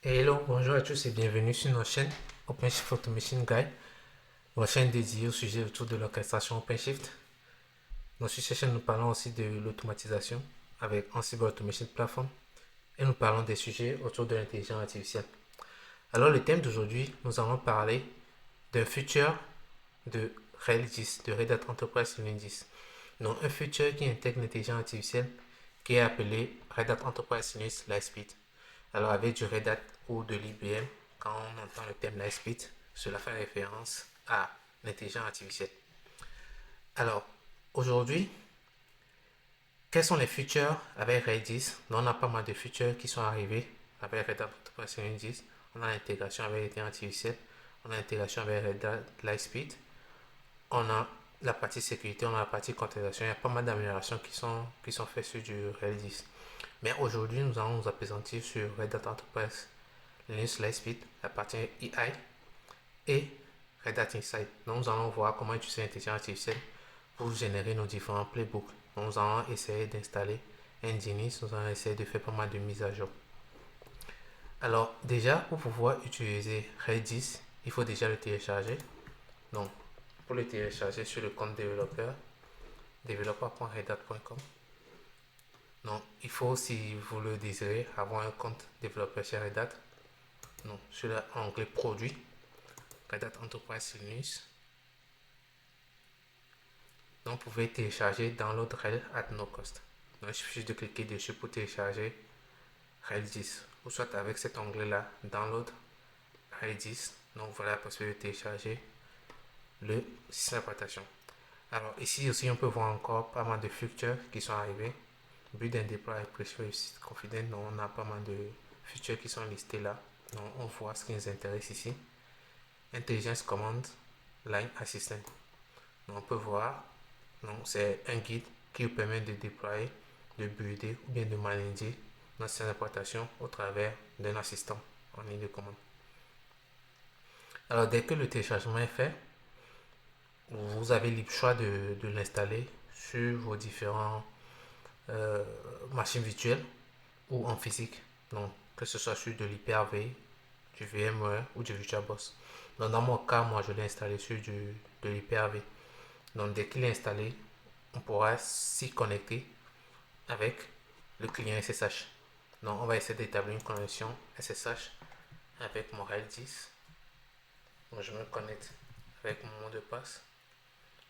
Hello, bonjour à tous et bienvenue sur notre chaîne OpenShift Automation Guide, votre chaîne dédiée au sujet autour de l'orchestration OpenShift. Dans cette chaîne, nous parlons aussi de l'automatisation avec Ansible Automation Platform et nous parlons des sujets autour de l'intelligence artificielle. Alors, le thème d'aujourd'hui, nous allons parler d'un futur de RHEL 10, de Red Hat Enterprise Linux 10. Donc, un futur qui intègre l'intelligence artificielle qui est appelé Red Hat Enterprise Linux Lightspeed. Alors, avec du Red Hat ou de l'IBM, quand on entend le terme Lightspeed, cela fait référence à l'intelligence artificielle. Alors, aujourd'hui, quels sont les features avec Redis? On a pas mal de features qui sont arrivés avec Red Hat Enterprise Linux. On a l'intégration avec l'intelligence artificielle, on a l'intégration avec Red Hat Lightspeed, on a la partie sécurité, on a la partie containerisation. Il y a pas mal d'améliorations qui sont faites sur du Redis. Mais aujourd'hui, nous allons nous appesantir sur Red Hat Enterprise Linux Lightspeed, la partie AI et Red Hat Insight. Donc, nous allons voir comment utiliser l'intelligence artificielle pour générer nos différents playbooks. Donc, nous allons essayer d'installer Nginx, nous allons essayer de faire pas mal de mises à jour. Alors, déjà, pour pouvoir utiliser Redis, il faut déjà le télécharger. Donc, pour le télécharger sur le compte développeur, developer.redhat.com. Donc, il faut, si vous le désirez, avoir un compte développeur chez Red Hat. Donc, sur l'onglet produit, Red Hat Enterprise Linux. Donc, vous pouvez télécharger Download RHEL at no cost. Donc, il suffit de cliquer dessus pour télécharger RHEL 10. Ou soit avec cet onglet-là, Download RHEL 10. Donc, voilà la possibilité de télécharger le système d'exploitation. Alors, ici aussi, on peut voir encore pas mal de features qui sont arrivés. Build and deploy precious confident. Donc, on a pas mal de features qui sont listées là. Donc, on voit ce qui nous intéresse ici. Intelligence Command Line Assistant. Donc, on peut voir, c'est un guide qui vous permet de déployer, de builder ou bien de manager notre système d'exploitation au travers d'un assistant en ligne de commande. Alors, dès que le téléchargement est fait, vous avez le choix de l'installer sur vos différents machines virtuelles ou en physique. Donc, que ce soit sur de l'Hyper-V, du VMware ou du VirtualBox. Donc, dans mon cas, moi, je l'ai installé sur de l'Hyper-V. Donc, dès qu'il est installé, on pourra s'y connecter avec le client SSH. Donc, on va essayer d'établir une connexion SSH avec mon RHEL 10. Donc, je me connecte avec mon mot de passe.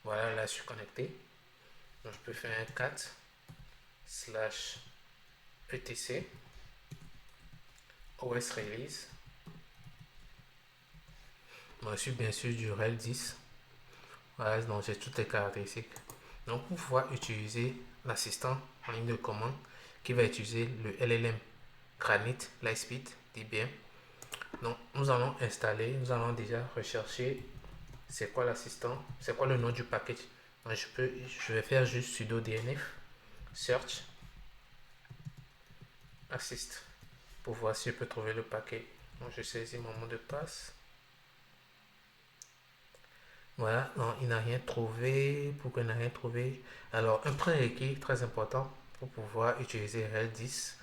Voilà, là, je suis connecté. Donc, je peux faire un cat slash etc OS release. Donc, je suis bien sûr du RHEL 10. Voilà, donc j'ai toutes les caractéristiques. Donc, pour pouvoir utiliser l'assistant en ligne de commande qui va utiliser le LLM Granite Lightspeed d'IBM. Donc, nous allons installer, nous allons déjà rechercher c'est quoi l'assistant, c'est quoi le nom du package. Donc, je vais faire juste sudo dnf search assist pour voir si je peux trouver le paquet. Donc, je saisis mon mot de passe. Voilà, non, il n'a rien trouvé. Pourquoi il n'a rien trouvé? Alors, un prérequis très important pour pouvoir utiliser RHEL 10,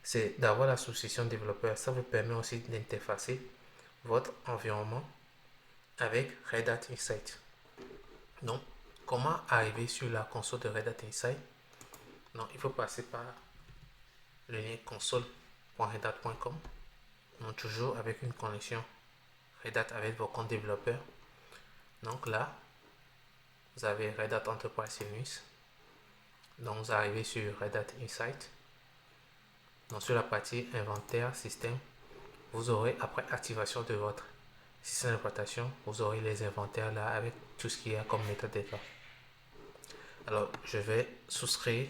c'est d'avoir l'association développeur. Ça vous permet aussi d'interfacer votre environnement avec Red Hat Insight. Donc, comment arriver sur la console de Red Hat Insight? Donc, il faut passer par le lien console.redhat.com. Donc, toujours avec une connexion Red Hat avec vos comptes développeurs. Donc là, vous avez Red Hat Enterprise Linux. Donc, vous arrivez sur Red Hat Insight. Donc, sur la partie inventaire système, vous aurez après activation de votre système d'exploitation, vous aurez les inventaires là avec tout ce qu'il y a comme metadata. Alors, je vais souscrire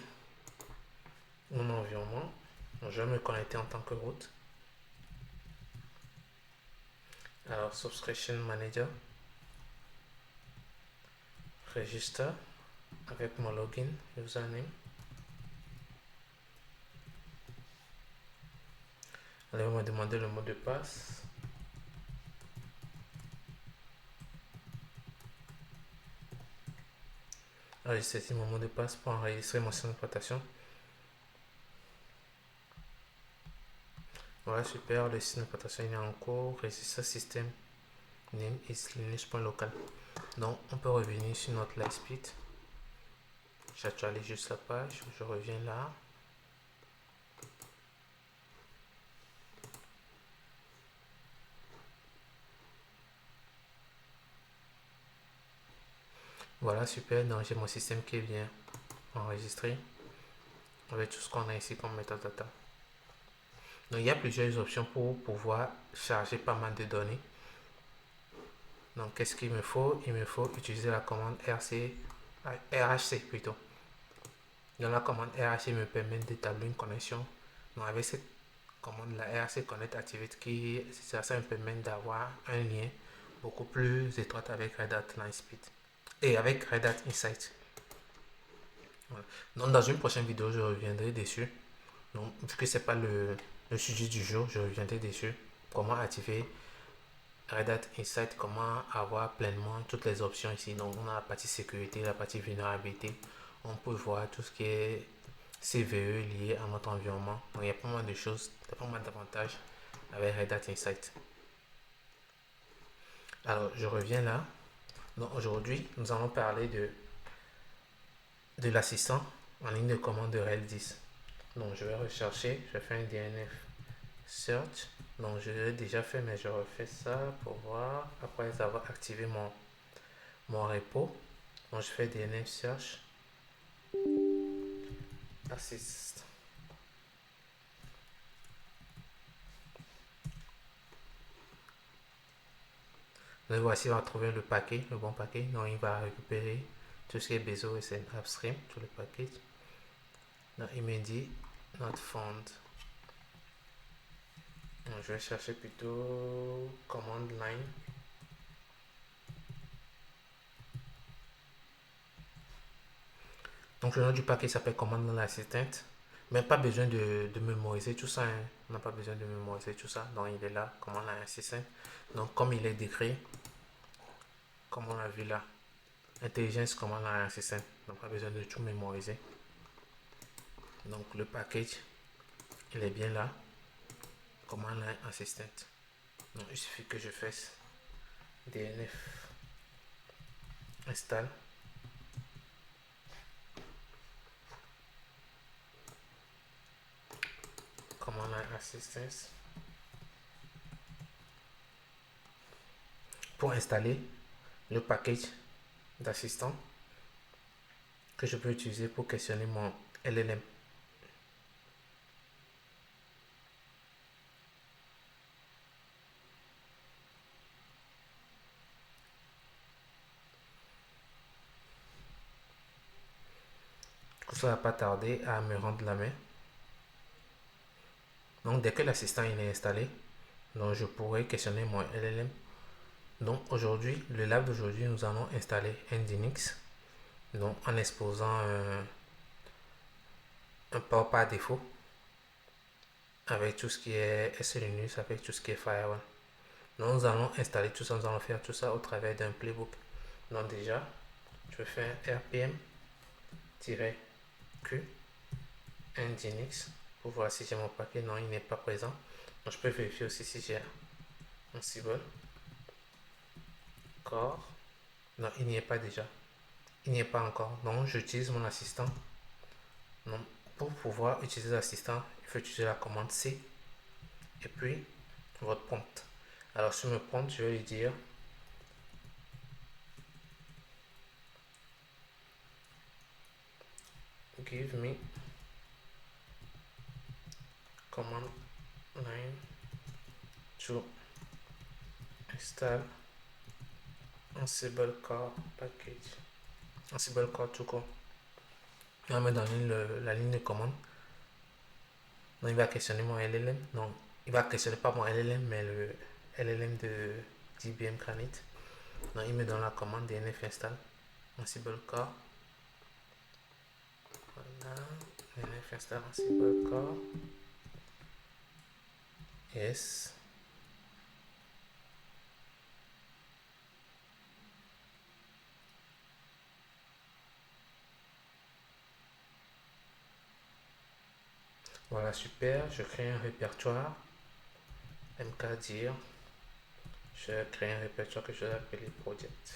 mon environnement. Donc, je vais me connecter en tant que route. Alors, Subscription Manager, Register avec mon login, username. Alors, il va me demander le mot de passe. Alors, j'ai saisi mon mot de passe pour enregistrer mon système d'exploitation. Voilà, super. Le système d'exploitation est en cours. Register système name is linux.local. Donc, on peut revenir sur notre Lightspeed. J'actualise juste la page. Je reviens là. Voilà, super. Donc, j'ai mon système qui est bien enregistré avec tout ce qu'on a ici comme metadata. Donc, il y a plusieurs options pour pouvoir charger pas mal de données. Donc, qu'est-ce qu'il me faut? Il me faut utiliser la commande RHC plutôt. Donc, la commande RHC me permet d'établir une connexion. Donc, avec cette commande, la RHC Connect Activate, ça me permet d'avoir un lien beaucoup plus étroit avec Red Hat Lightspeed et avec Red Hat Insight. Voilà. Donc, dans une prochaine vidéo, je reviendrai dessus. Donc, vu que c'est pas le sujet du jour, je reviendrai dessus. Comment activer Red Hat Insight, comment avoir pleinement toutes les options ici. Donc, on a la partie sécurité, la partie vulnérabilité. On peut voir tout ce qui est CVE lié à notre environnement. Donc, il y a pas mal de choses, il y a pas mal d'avantages avec Red Hat Insight. Alors, je reviens là. Donc, aujourd'hui, nous allons parler de l'assistant en ligne de commande de RHEL 10. Donc, je vais rechercher, je vais faire un DNF search. Donc, je l'ai déjà fait, mais je refais ça pour voir après avoir activé mon repo. Donc, je fais DNF search assist. Donc, voici, on va trouver le paquet, le bon paquet. Donc, il va récupérer tout ce qui est Bezo et c'est upstream, tout le paquet. Donc, il me dit not found. Donc, je vais chercher plutôt command line. Donc, le nom du paquet s'appelle command line assistant. Mais pas besoin de mémoriser tout ça. Hein. On n'a pas besoin de mémoriser tout ça. Donc, il est là, command line assistant. Donc, comme il est décrit, comme on l'a vu là, intelligence command line assistant. Donc, pas besoin de tout mémoriser. Donc, le package, il est bien là. Command line assistant. Donc, il suffit que je fasse DNF install. Command line assistance. Pour installer le package d'assistant que je peux utiliser pour questionner mon LLM. Ça va pas tarder à me rendre la main. Donc dès que l'assistant est installé, donc je pourrai questionner mon LLM. Donc aujourd'hui, le lab d'aujourd'hui, nous allons installer Nginx. Donc en exposant un port par défaut avec tout ce qui est SLinux, avec tout ce qui est firewall. Donc nous allons installer tout ça, nous allons faire tout ça au travers d'un playbook. Donc déjà, je vais faire rpm-q Nginx pour voir si j'ai mon paquet. Non, il n'est pas présent. Donc je peux vérifier aussi si j'ai un Ansible core. Non, il n'y est pas déjà. Il n'y est pas encore. Donc j'utilise mon assistant. Donc, pour pouvoir utiliser l'assistant, il faut utiliser la commande C et puis votre prompt. Alors sur me prompt, je vais lui dire give me command line to install Ansible core package. Ansible core tout court. Il va me donner la ligne de commande. Donc il va questionner mon LLM. Donc il va questionner pas mon LLM, mais le LLM de d'IBM Granite. Donc il me donne la commande DNF install Ansible core. Voilà. DNF install Ansible core. Yes. Voilà, super. Je crée un répertoire. mkdir, je vais créer un répertoire que je vais appeler project.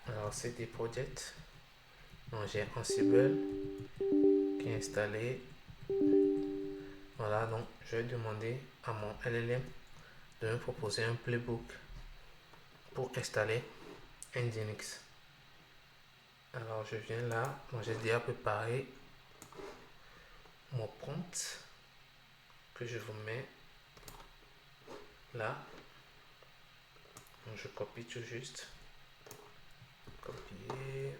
Alors c'est des projects. Donc j'ai Ansible qui est installé. Voilà, donc je vais demander à mon LLM de me proposer un playbook pour installer Nginx. Alors je viens là, donc j'ai déjà préparé mon prompt que je vous mets là. Donc je copie tout juste. Copier.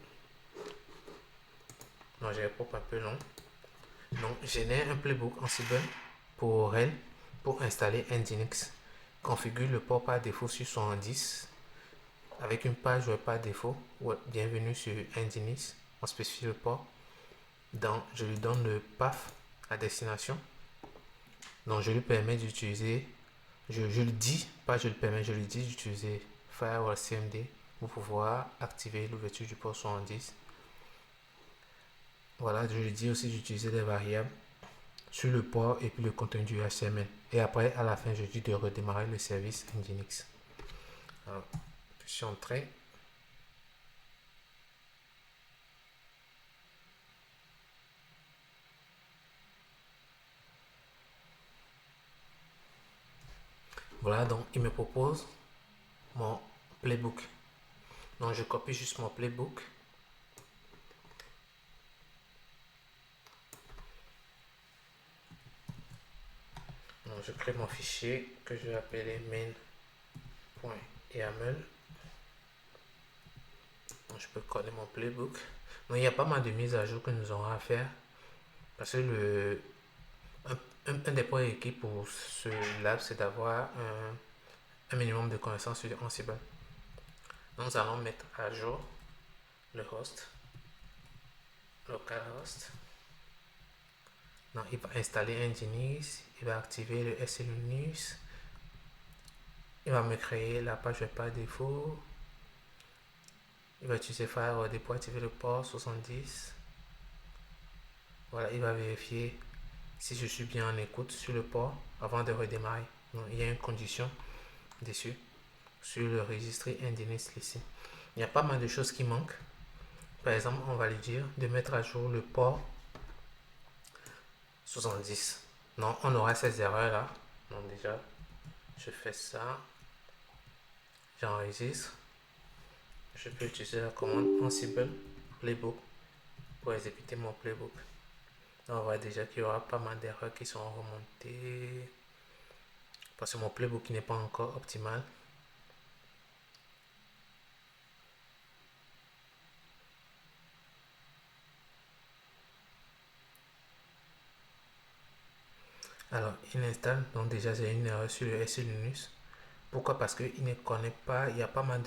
Non, j'ai un pop un peu long. Donc génère un playbook Ansible pour elle pour installer Nginx. Configure le port par défaut sur 70 avec une page web par défaut. Bienvenue sur Nginx. On spécifie le port. Donc je lui donne le path à destination. Donc je lui permets d'utiliser, je lui dis, pas je lui permets, je lui dis d'utiliser Firewall CMD pour pouvoir activer l'ouverture du port 70. Voilà, je lui dis aussi d'utiliser des variables sur le port et puis le contenu du HTML. Et après, à la fin, je dis de redémarrer le service Nginx. Alors, je suis entré. Voilà, donc il me propose mon playbook. Donc je copie juste mon playbook. Donc je crée mon fichier que je vais appeler main.yaml. Donc je peux coller mon playbook. Donc il y a pas mal de mises à jour que nous aurons à faire. Parce que un des points requis pour ce lab, c'est d'avoir un minimum de connaissances sur Ansible. Nous allons mettre à jour le host, localhost. Donc, il va installer Nginx, il va activer le SLUnix, il va me créer la page web par défaut, il va utiliser Firewall pour activer le port 70. Voilà, il va vérifier si je suis bien en écoute sur le port avant de redémarrer. Donc, il y a une condition dessus sur le registre Nginx ici. Il y a pas mal de choses qui manquent. Par exemple, on va lui dire de mettre à jour le port 70. Non, on aura ces erreurs là. Donc déjà, je fais ça. J'enregistre. Je peux utiliser la commande Ansible Playbook pour exécuter mon playbook. Donc on voit déjà qu'il y aura pas mal d'erreurs qui sont remontées parce que mon playbook n'est pas encore optimal. Alors, il installe. Donc déjà, j'ai une erreur sur le SLUnix. Pourquoi? Parce qu'il ne connaît pas. Il y a pas mal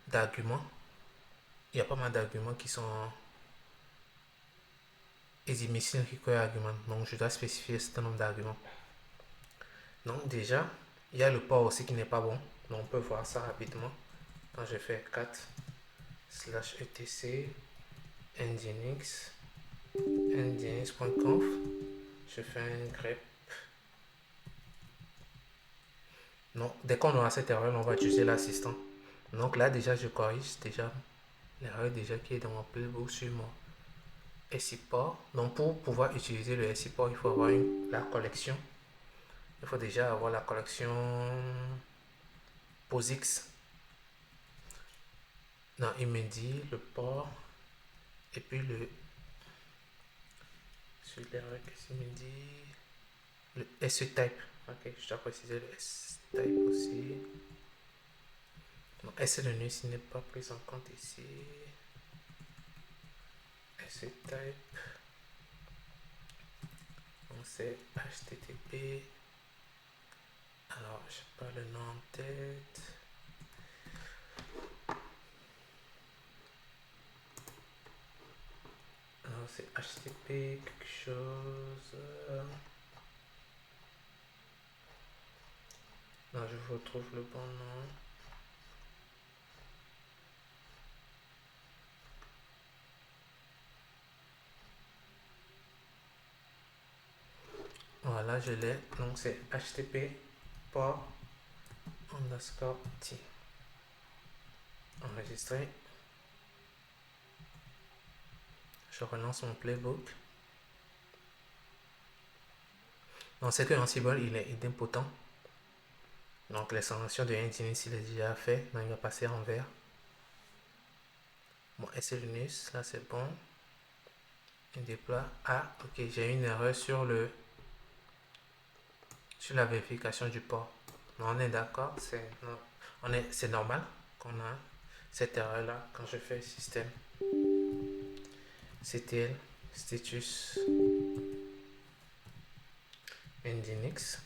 d'arguments. Il y a pas mal d'arguments qui sont easy require argument. Donc, je dois spécifier un certain nombre d'arguments. Donc, déjà, il y a le port aussi qui n'est pas bon. Donc, on peut voir ça rapidement. Quand je fais 4/etc nginx nginx.conf, je fais un grep. Non, dès qu'on aura cette erreur, on va utiliser l'assistant. Donc là, déjà, je corrige déjà l'erreur déjà qui est dans mon playbook sur mon SIPORT. Donc pour pouvoir utiliser le SIPORT, il faut avoir la collection. Il faut déjà avoir la collection POSIX. Non, il me dit le port et puis le sur l'erreur que ça me dit le S-type. Ok, je dois préciser le S-type aussi. Non, SLUnix n'est pas pris en compte ici. S-type. Donc c'est HTTP. Alors, je n'ai pas le nom en tête. Alors, c'est HTTP quelque chose. Non, je retrouve le bon nom. Voilà, je l'ai. Donc c'est HTTP port underscore T. Enregistré. Je relance mon playbook. On sait que Ansible il est idempotent. Donc l'installation de Nginx il est déjà fait. Donc il va passer en vert. Bon, SE Linux, là c'est bon. Il déploie. Ah, ok, j'ai une erreur sur la vérification du port. Non, on est d'accord, c'est normal qu'on a cette erreur là quand je fais système ctl status nginx.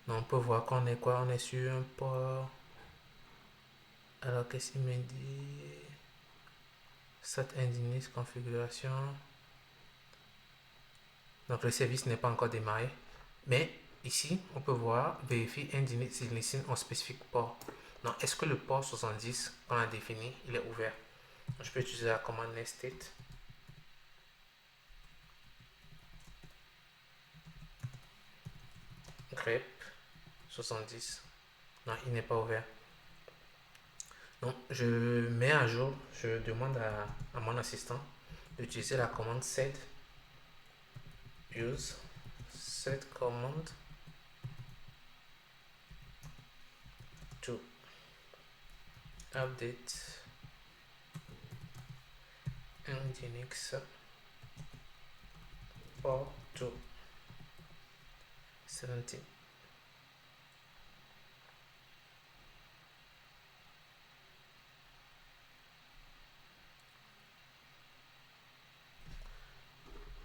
Donc on peut voir qu'on est quoi, on est sur un port. Alors qu'est-ce qu'il me dit? Start nginx configuration. Donc le service n'est pas encore démarré, mais ici on peut voir vérifie nginx listen en spécifique port. Donc est-ce que le port 70 qu'on a défini il est ouvert? Donc, je peux utiliser la commande nested. Grep 70. Non, il n'est pas ouvert. Donc je mets à jour, je demande à mon assistant d'utiliser la commande set use set command to update nginx port to 70.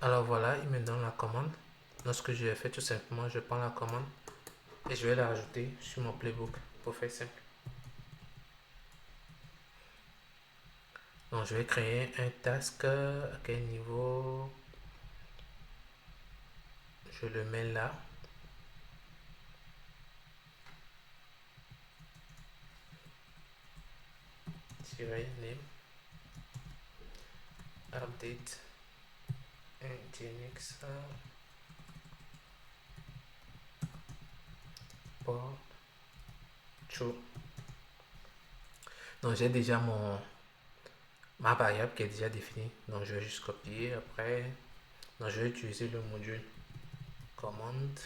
Alors voilà, il me donne la commande. Donc ce que je vais faire tout simplement, je prends la commande et je vais la rajouter sur mon playbook pour faire simple. Donc je vais créer un task. À quel niveau? Je le mets là. Name update nginx port true. Donc j'ai déjà ma variable qui est déjà définie. Donc je vais juste copier après. Donc je vais utiliser le module commande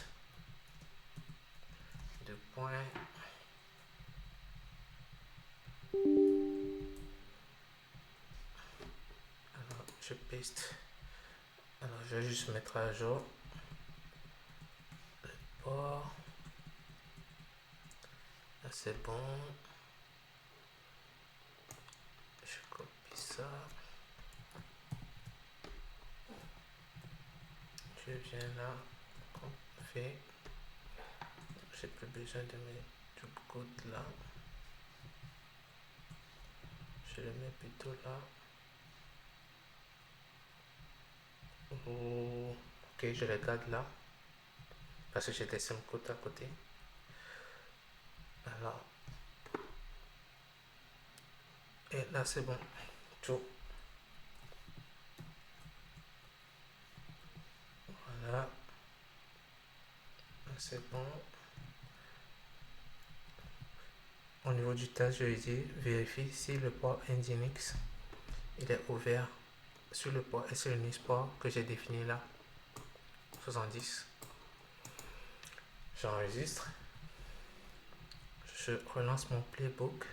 de point. Alors je paste. Alors je vais juste mettre à jour le port. Là c'est bon. Je copie ça. Je viens là. On fait. J'ai plus besoin de mettre du code là. Je le mets plutôt là. Oh, ok, je le garde là. Parce que j'ai des codes à côté. Alors. Et là c'est bon. Tout. Voilà. C'est bon. Au niveau du test, je lui dis vérifie si le port nginx il est ouvert sur le port SLNIS port que j'ai défini là 70. J'enregistre. Je relance mon playbook.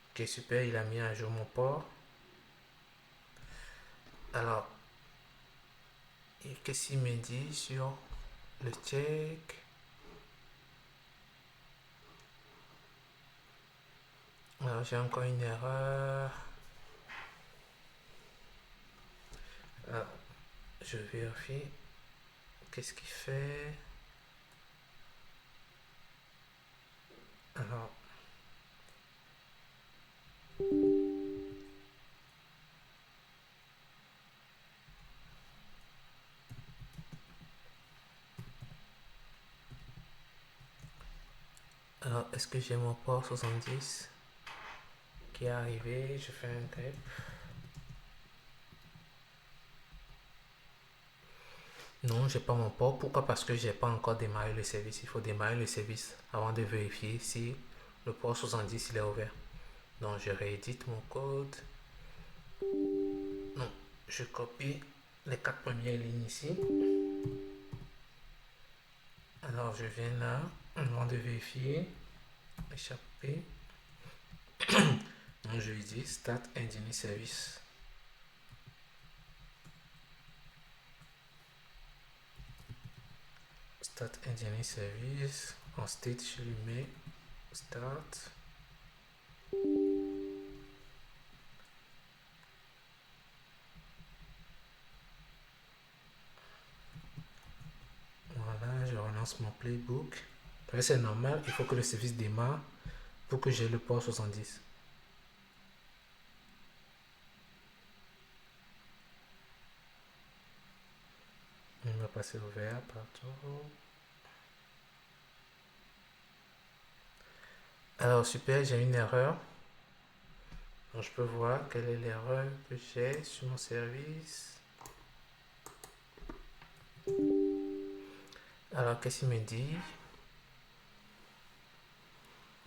Ok, super, il a mis à jour mon port. Alors, qu'est-ce qu'il me dit sur le check? Alors, j'ai encore une erreur. Alors, je vérifie. Qu'est-ce qu'il fait? Alors, Alors, est-ce que j'ai mon port 70 qui est arrivé? Je fais un grep. Non, j'ai pas mon port. Pourquoi? Parce que j'ai pas encore démarré le service. Il faut démarrer le service avant de vérifier si le port 70 il est ouvert. Donc, je réédite mon code. Non, je copie les 4 premières lignes ici. Alors, je viens là, avant de vérifier, échapper. Donc, je lui dis Start Engine Service. Start Engine Service. En state, je lui mets Start. Voilà, je relance mon playbook. C'est normal, il faut que le service démarre pour que j'ai le port 70. Il va passer ouvert partout. Alors super, j'ai une erreur. Donc je peux voir quelle est l'erreur que j'ai sur mon service. Alors qu'est-ce qu'il me dit?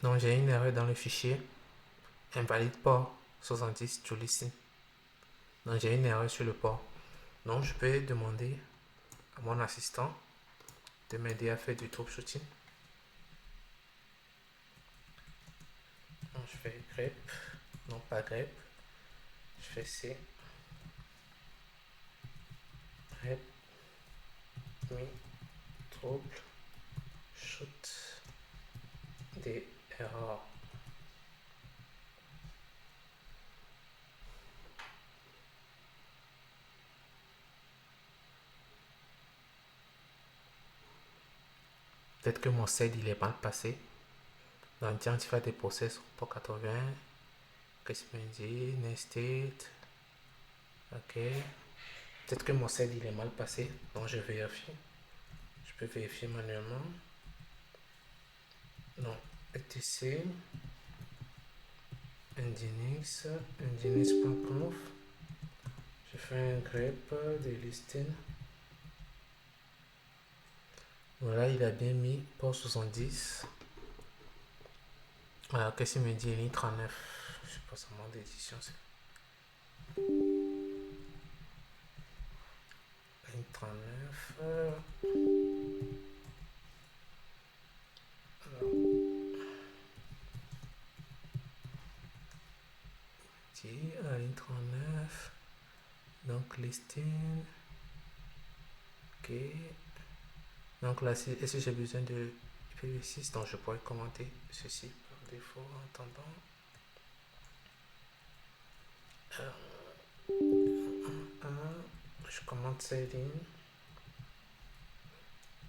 Donc j'ai une erreur dans le fichier. Invalide port 70 to listen. Donc j'ai une erreur sur le port. Donc je peux demander à mon assistant de m'aider à faire du troubleshooting. Donc je fais grep, non pas grep, je fais C, grep, mi, troubleshoot, des erreurs. Peut-être que mon sed il est mal passé. Donc tiens, tu fais des process pour 80. Qu'est-ce qu'il me dit? Nested. Ok. Peut-être que mon sed il est mal passé. Donc je vérifie. Je peux vérifier manuellement. Non. etc. Nginx. Nginx.conf. Je fais un grep de listing. Voilà, il a bien mis port 70. Alors, qu'est-ce qu'il me dit? Ligne 39. Je sais pas son nom d'édition. Ligne 39. Alors, ligne 39. Donc, listing. Ok. Donc là, est-ce que j'ai besoin de IPv6? Donc, je pourrais commenter ceci par défaut en attendant. Je commente ces lignes.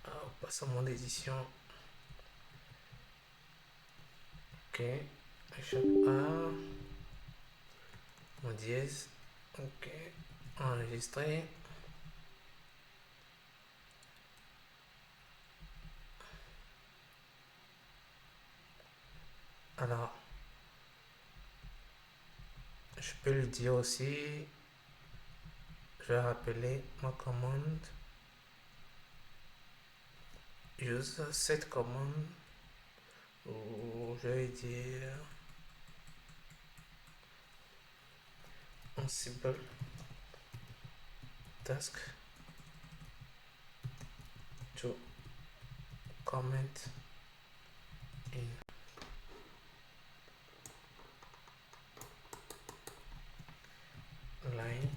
On passe au mode édition. Ok. Échappe A. Mon dièse. Ok. Enregistrer. Alors, je peux lui dire aussi, je vais rappeler ma commande. Use cette commande. Ou je vais dire Ansible task to comment in line.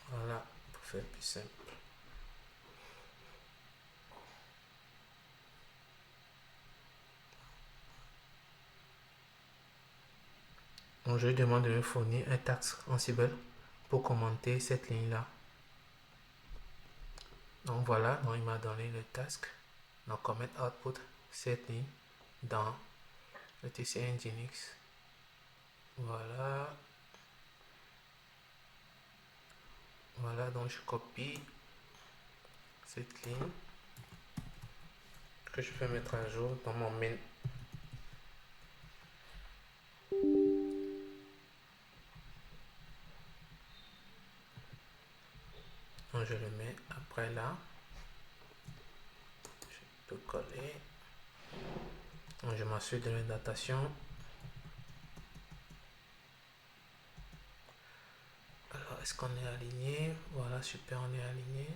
Voilà, pour faire plus simple. Donc je lui demande de me fournir un task Ansible pour commenter cette ligne-là. Donc voilà, donc il m'a donné le task. Donc comment output cette ligne dans le TC Nginx. Voilà. Voilà, donc je copie cette ligne que je peux mettre à jour dans mon main. Donc je le mets après là. Je peux coller. Donc je m'assure de la datation. Alors est-ce qu'on est aligné? Voilà, super, on est aligné.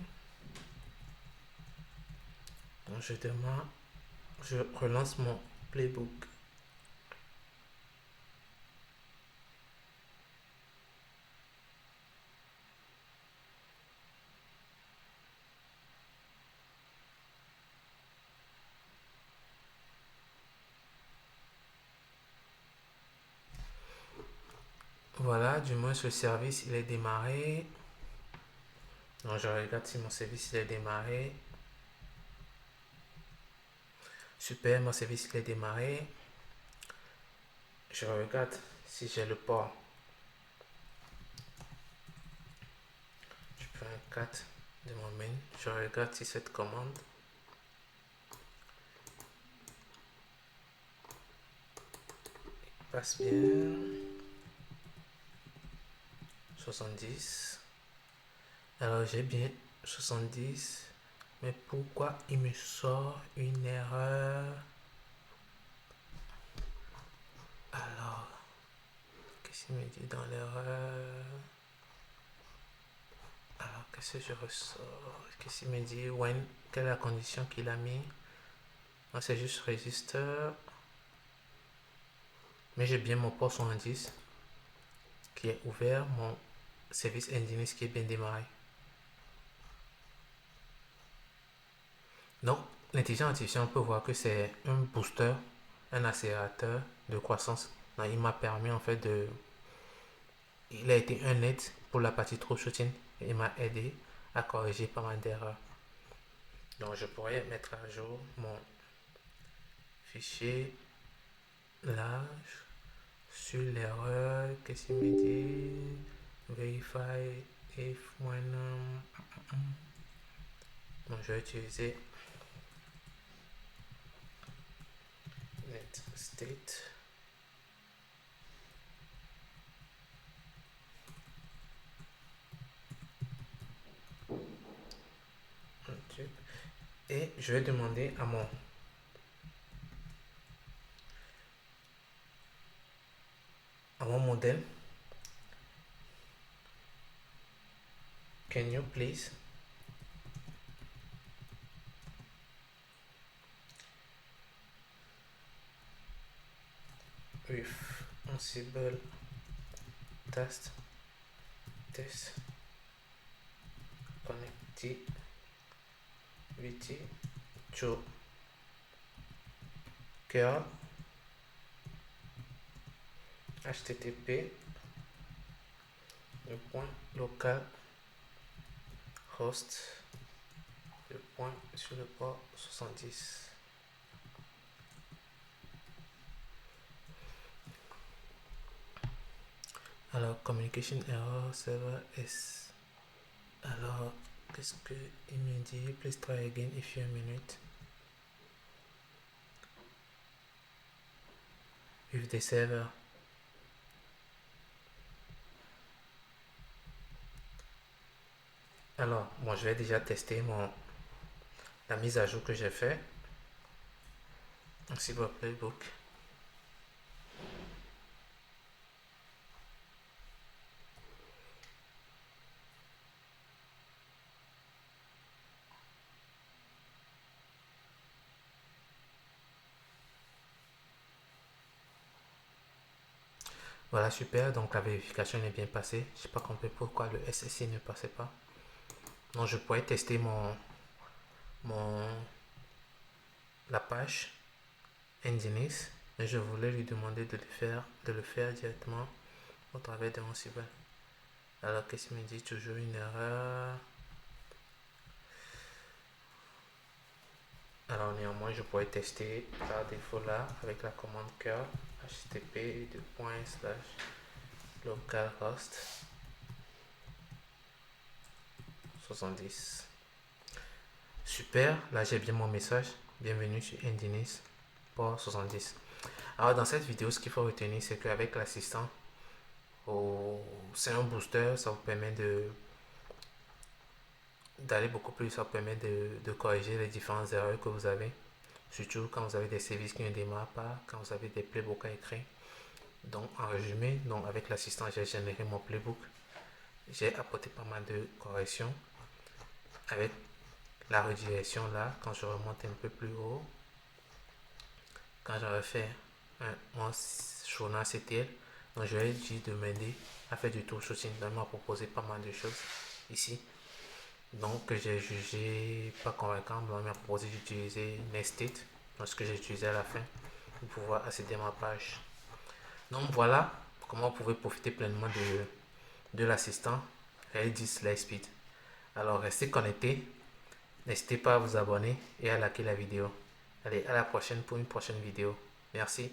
Donc je relance mon playbook. Voilà, du moins ce service il est démarré. Donc je regarde si mon service il est démarré. Super, mon service il est démarré. Je regarde si j'ai le port. Je prends un 4 de mon main. Je regarde si cette commande passe bien. 70. Alors j'ai bien 70. Mais pourquoi il me sort une erreur? Alors, qu'est-ce qu'il me dit dans l'erreur? Alors, qu'est-ce que je ressors? Qu'est-ce qu'il me dit? When? Quelle est la condition qu'il a mis? Moi, c'est juste register. Mais j'ai bien mon port 70 qui est ouvert. Mon service Nginx qui est bien démarré. Donc, l'intelligence artificielle, on peut voir que c'est un booster, un accélérateur de croissance. Donc, il m'a permis en fait de... Il a été un aide pour la partie troubleshooting. Il m'a aidé à corriger pas mal d'erreurs. Donc, je pourrais mettre à jour mon fichier large sur l'erreur. Qu'est-ce qu'il me dit? Verify if when... Donc, je vais utiliser net state. Et je vais demander à mon modèle, can you please with Ansible test connectivity to curl http le point local host le point sur le port 70. Alors communication error server S. Alors qu'est-ce que il me dit? Please try again if you a minute with the server. Alors bon, je vais déjà tester la mise à jour que j'ai fait. Ansible playbook. Voilà, super. Donc la vérification est bien passée. Je n'ai pas compris pourquoi le SSI ne passait pas. Donc je pourrais tester la page Nginx, mais je voulais lui demander de le faire directement au travers de Ansible. Alors qu'est-ce qu'il me dit? Toujours une erreur. Alors néanmoins, je pourrais tester par défaut là avec la commande curl http localhost 70. Super, là j'ai bien mon message. Bienvenue sur Indinis pour 70. Alors dans cette vidéo, ce qu'il faut retenir, c'est qu'avec l'assistant, c'est un booster, ça vous permet d'aller beaucoup plus, ça vous permet de corriger les différentes erreurs que vous avez. Surtout quand vous avez des services qui ne démarrent pas, quand vous avez des playbooks à écrire. Donc en résumé, donc avec l'assistant, j'ai généré mon playbook. J'ai apporté pas mal de corrections avec la redirection là. Quand je remonte un peu plus haut, quand j'avais fait mon journal CTL, donc je lui ai dit de m'aider à faire du troubleshooting. Donc il m'a proposé pas mal de choses ici. Donc que j'ai jugé pas convaincant. Donc il m'a proposé d'utiliser Nested, donc ce que j'ai utilisé à la fin pour pouvoir accéder à ma page. Donc voilà comment vous pouvez profiter pleinement de l'assistant Redis Lightspeed. Alors restez connectés, n'hésitez pas à vous abonner et à liker la vidéo. Allez, à la prochaine pour une prochaine vidéo. Merci.